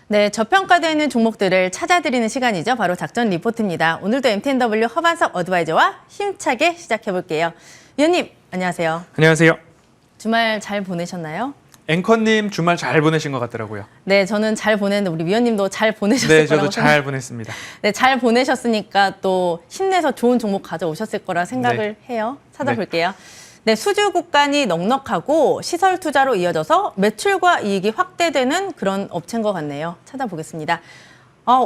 네, 저평가되는 종목들을 찾아드리는 시간이죠. 바로 작전 리포트입니다. 오늘도 MTNW 허반석 어드바이저와 힘차게 시작해볼게요. 위원님, 안녕하세요. 안녕하세요. 주말 잘 보내셨나요? 앵커님 주말 잘 보내신 것 같더라고요. 네, 저는 잘 보냈는데 우리 위원님도 잘 보내셨을 네, 거라고 저도 잘 보냈습니다. 네, 잘 보내셨으니까 또 힘내서 좋은 종목 가져오셨을 거라 생각을 해요. 찾아볼게요. 네, 수주 구간이 넉넉하고 시설 투자로 이어져서 매출과 이익이 확대되는 그런 업체인 것 같네요. 찾아보겠습니다.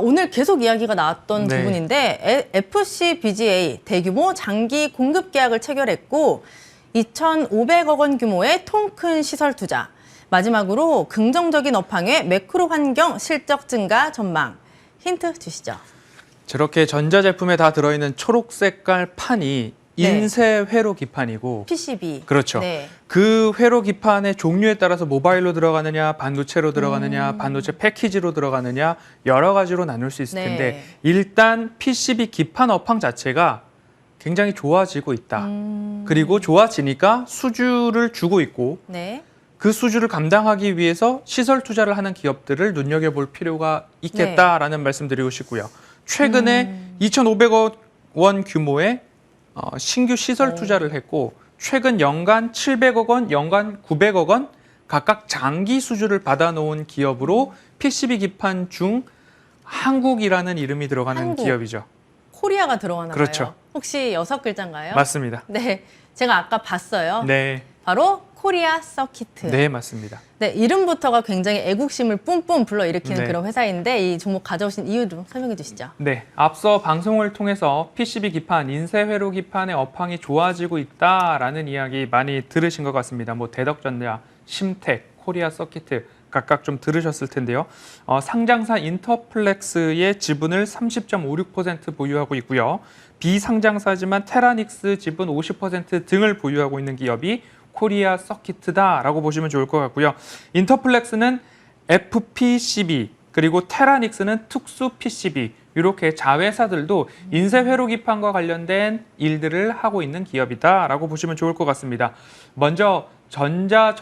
오늘 계속 이야기가 나왔던 부분인데 FCBGA 대규모 장기 공급 계약을 체결했고 2,500억 원 규모의 통 큰 시설 투자. 마지막으로 긍정적인 업황의 매크로 환경 실적 증가 전망. 힌트 주시죠. 저렇게 전자제품에 다 들어있는 초록 색깔 판이 인쇄 회로 기판이고 PCB. 그렇죠. 네. 그 회로 기판의 종류에 따라서 모바일로 들어가느냐, 반도체로 들어가느냐, 반도체 패키지로 들어가느냐 여러 가지로 나눌 수 있을 텐데 일단 PCB 기판 업황 자체가 굉장히 좋아지고 있다. 그리고 좋아지니까 수주를 주고 있고 그 수주를 감당하기 위해서 시설 투자를 하는 기업들을 눈여겨볼 필요가 있겠다라는 말씀드리고 싶고요. 최근에 2,500억 원 규모의 신규 시설 투자를 했고 최근 연간 700억 원, 연간 900억 원 각각 장기 수주를 받아놓은 기업으로 PCB 기판 중 한국이라는 이름이 들어가는 기업이죠. 코리아가 들어가나 그렇죠. 봐요. 혹시 6글자인가요? 맞습니다. 네, 제가 아까 봤어요. 네. 바로 코리아 서키트. 네, 맞습니다. 네, 이름부터가 굉장히 애국심을 뿜뿜 불러일으키는 그런 회사인데 이 종목 가져오신 이유 좀 설명해 주시죠. 네, 앞서 방송을 통해서 PCB 기판, 인쇄 회로 기판의 업황이 좋아지고 있다라는 이야기 많이 들으신 것 같습니다. 뭐 대덕전자, 심텍, 코리아 서키트 각각 좀 들으셨을 텐데요. 상장사 인터플렉스의 지분을 30.56% 보유하고 있고요. 비상장사지만 테라닉스 지분 50% 등을 보유하고 있는 기업이 코리아 서키트다라고 보시면 좋을 것 같고요. 인터플렉스는 FPCB 그리고 테라닉스는 특수 PCB 이렇게 자회사들도 인쇄 회로 기판과 관련된 일들을 하고 있는 기업이다라고 보시면 좋을 것 같습니다. 먼저 전기전자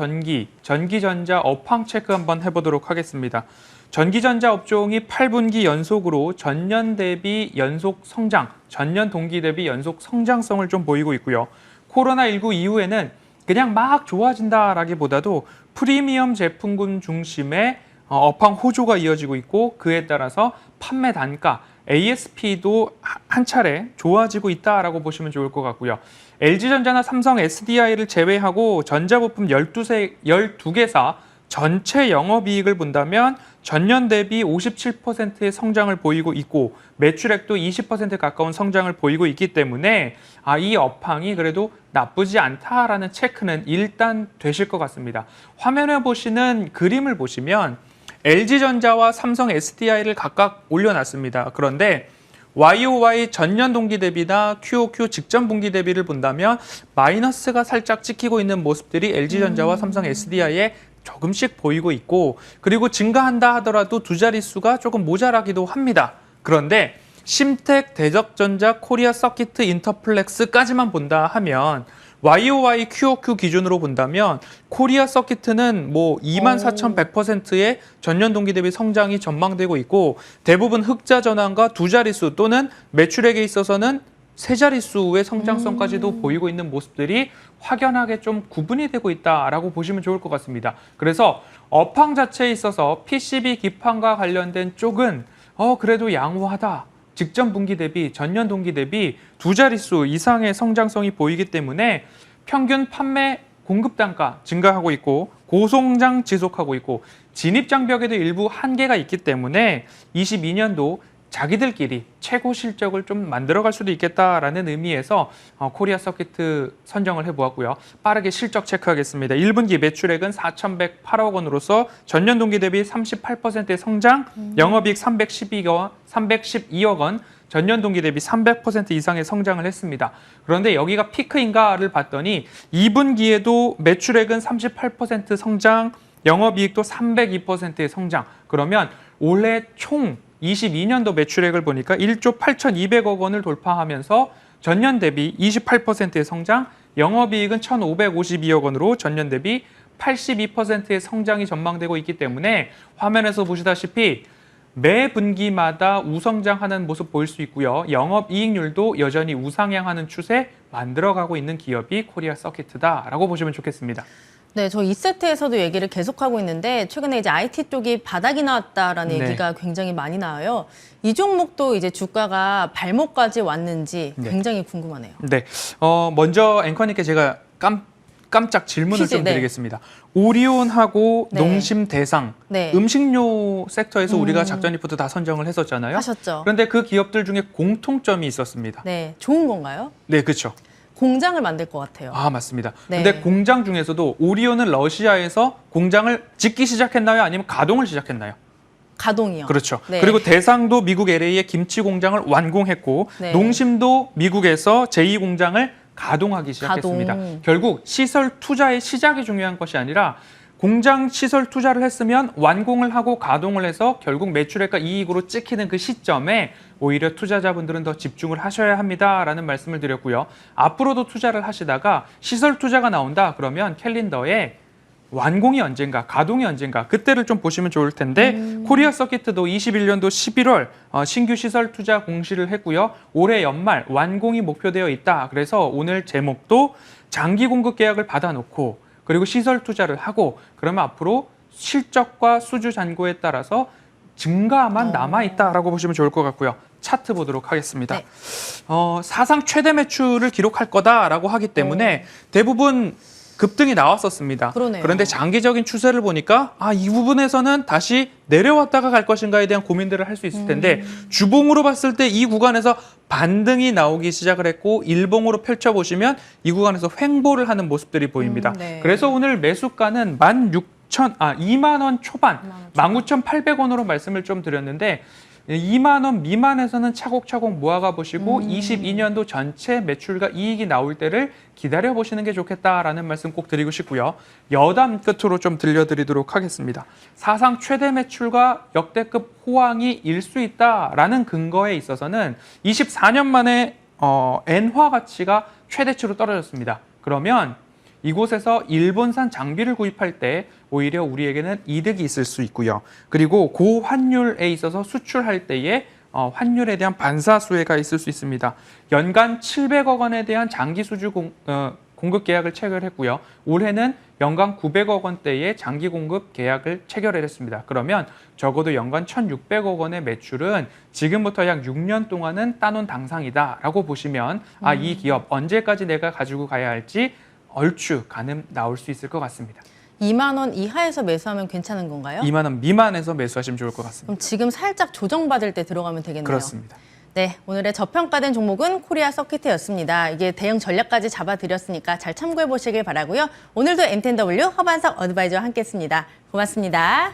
업황 체크 한번 해보도록 하겠습니다. 전기전자 업종이 8분기 연속으로 전년 대비 연속 성장, 전년 동기 대비 연속 성장성을 좀 보이고 있고요. 코로나19 이후에는 그냥 막 좋아진다라기보다도 프리미엄 제품군 중심의 업황 호조가 이어지고 있고 그에 따라서 판매 단가, ASP도 한 차례 좋아지고 있다라고 보시면 좋을 것 같고요. LG전자나 삼성 SDI를 제외하고 전자부품 12개사 전체 영업이익을 본다면 전년 대비 57%의 성장을 보이고 있고 매출액도 20% 가까운 성장을 보이고 있기 때문에 이 업황이 그래도 나쁘지 않다라는 체크는 일단 되실 것 같습니다. 화면에 보시는 그림을 보시면 LG전자와 삼성 SDI를 각각 올려놨습니다. 그런데 YOY 전년 동기 대비나 QOQ 직전 분기 대비를 본다면 마이너스가 살짝 찍히고 있는 모습들이 LG전자와 삼성 SDI에 조금씩 보이고 있고 그리고 증가한다 하더라도 두 자릿수가 조금 모자라기도 합니다. 그런데 심텍, 대덕전자, 코리아 서키트, 인터플렉스까지만 본다 하면 YOY, QOQ 기준으로 본다면 코리아 서키트는 뭐 24,100%의 전년 동기 대비 성장이 전망되고 있고 대부분 흑자 전환과 두 자릿수 또는 매출액에 있어서는 세 자릿수의 성장성까지도 보이고 있는 모습들이 확연하게 좀 구분이 되고 있다라고 보시면 좋을 것 같습니다. 그래서 업황 자체에 있어서 PCB 기판과 관련된 쪽은 그래도 양호하다. 직전 분기 대비, 전년 동기 대비 두 자릿수 이상의 성장성이 보이기 때문에 평균 판매 공급 단가 증가하고 있고 고성장 지속하고 있고 진입 장벽에도 일부 한계가 있기 때문에 22년도 자기들끼리 최고 실적을 좀 만들어갈 수도 있겠다라는 의미에서 코리아 서키트 선정을 해보았고요. 빠르게 실적 체크하겠습니다. 1분기 매출액은 4,108억 원으로서 전년 동기 대비 38%의 성장, 영업이익 312억 원, 전년 동기 대비 300% 이상의 성장을 했습니다. 그런데 여기가 피크인가를 봤더니 2분기에도 매출액은 38% 성장, 영업이익도 302%의 성장. 그러면 올해 총 22년도 매출액을 보니까 1조 8,200억 원을 돌파하면서 전년 대비 28%의 성장, 영업이익은 1,552억 원으로 전년 대비 82%의 성장이 전망되고 있기 때문에 화면에서 보시다시피 매 분기마다 우성장하는 모습 보일 수 있고요. 영업이익률도 여전히 우상향하는 추세 만들어가고 있는 기업이 코리아 서킷이다라고 보시면 좋겠습니다. 네, 저 2세트에서도 얘기를 계속하고 있는데 최근에 이제 IT 쪽이 바닥이 나왔다라는 네. 얘기가 굉장히 많이 나와요. 이 종목도 이제 주가가 발목까지 왔는지 네. 굉장히 궁금하네요. 네, 먼저 앵커님께 제가 깜짝 질문을 퀴즈, 좀 네. 드리겠습니다. 오리온하고 네. 농심 대상, 네. 음식료 섹터에서 우리가 작전 리포트 다 선정을 했었잖아요. 하셨죠. 그런데 그 기업들 중에 공통점이 있었습니다. 네, 좋은 건가요? 네, 그렇죠. 공장을 만들 것 같아요. 아, 맞습니다. 네. 근데 공장 중에서도 오리온은 러시아에서 공장을 짓기 시작했나요? 아니면 가동을 시작했나요? 가동이요. 그렇죠. 네. 그리고 대상도 미국 LA의 김치 공장을 완공했고 네. 농심도 미국에서 제2공장을 가동하기 시작했습니다. 가동. 결국 시설 투자의 시작이 중요한 것이 아니라 공장 시설 투자를 했으면 완공을 하고 가동을 해서 결국 매출액과 이익으로 찍히는 그 시점에 오히려 투자자분들은 더 집중을 하셔야 합니다라는 말씀을 드렸고요. 앞으로도 투자를 하시다가 시설 투자가 나온다 그러면 캘린더에 완공이 언젠가, 가동이 언젠가 그때를 좀 보시면 좋을 텐데 코리아 서킷도 21년도 11월 신규 시설 투자 공시를 했고요. 올해 연말 완공이 목표되어 있다. 그래서 오늘 제목도 장기 공급 계약을 받아놓고 그리고 시설 투자를 하고 그러면 앞으로 실적과 수주 잔고에 따라서 증가만 남아있다라고 보시면 좋을 것 같고요. 차트 보도록 하겠습니다. 네. 사상 최대 매출을 기록할 거다라고 하기 때문에 대부분 급등이 나왔었습니다. 그러네요. 그런데 장기적인 추세를 보니까 이 부분에서는 다시 내려왔다가 갈 것인가에 대한 고민들을 할 수 있을 텐데 주봉으로 봤을 때 이 구간에서 반등이 나오기 시작을 했고 일봉으로 펼쳐보시면 이 구간에서 횡보를 하는 모습들이 보입니다. 네. 그래서 오늘 매수가는 2만 원 초반, 19,800원으로 말씀을 좀 드렸는데 2만 원 미만에서는 차곡차곡 모아가 보시고 22년도 전체 매출과 이익이 나올 때를 기다려 보시는 게 좋겠다라는 말씀 꼭 드리고 싶고요. 여담 끝으로 좀 들려드리도록 하겠습니다. 사상 최대 매출과 역대급 호황이 일 수 있다라는 근거에 있어서는 24년 만에 엔화 가치가 최대치로 떨어졌습니다. 그러면 이곳에서 일본산 장비를 구입할 때 오히려 우리에게는 이득이 있을 수 있고요. 그리고 고환율에 있어서 수출할 때에 환율에 대한 반사수혜가 있을 수 있습니다. 연간 700억 원에 대한 장기 수주 공급 계약을 체결했고요. 올해는 연간 900억 원대의 장기 공급 계약을 체결을 했습니다. 그러면 적어도 연간 1,600억 원의 매출은 지금부터 약 6년 동안은 따놓은 당상이다라고 보시면 이 기업 언제까지 내가 가지고 가야 할지 얼추 가늠 나올 수 있을 것 같습니다. 2만 원 이하에서 매수하면 괜찮은 건가요? 2만 원 미만에서 매수하시면 좋을 것 같습니다. 그럼 지금 살짝 조정받을 때 들어가면 되겠네요. 그렇습니다. 네, 오늘의 저평가된 종목은 코리아 서킷이었습니다. 이게 대응 전략까지 잡아드렸으니까 잘 참고해 보시길 바라고요. 오늘도 MTNW 허반석 어드바이저와 함께했습니다. 고맙습니다.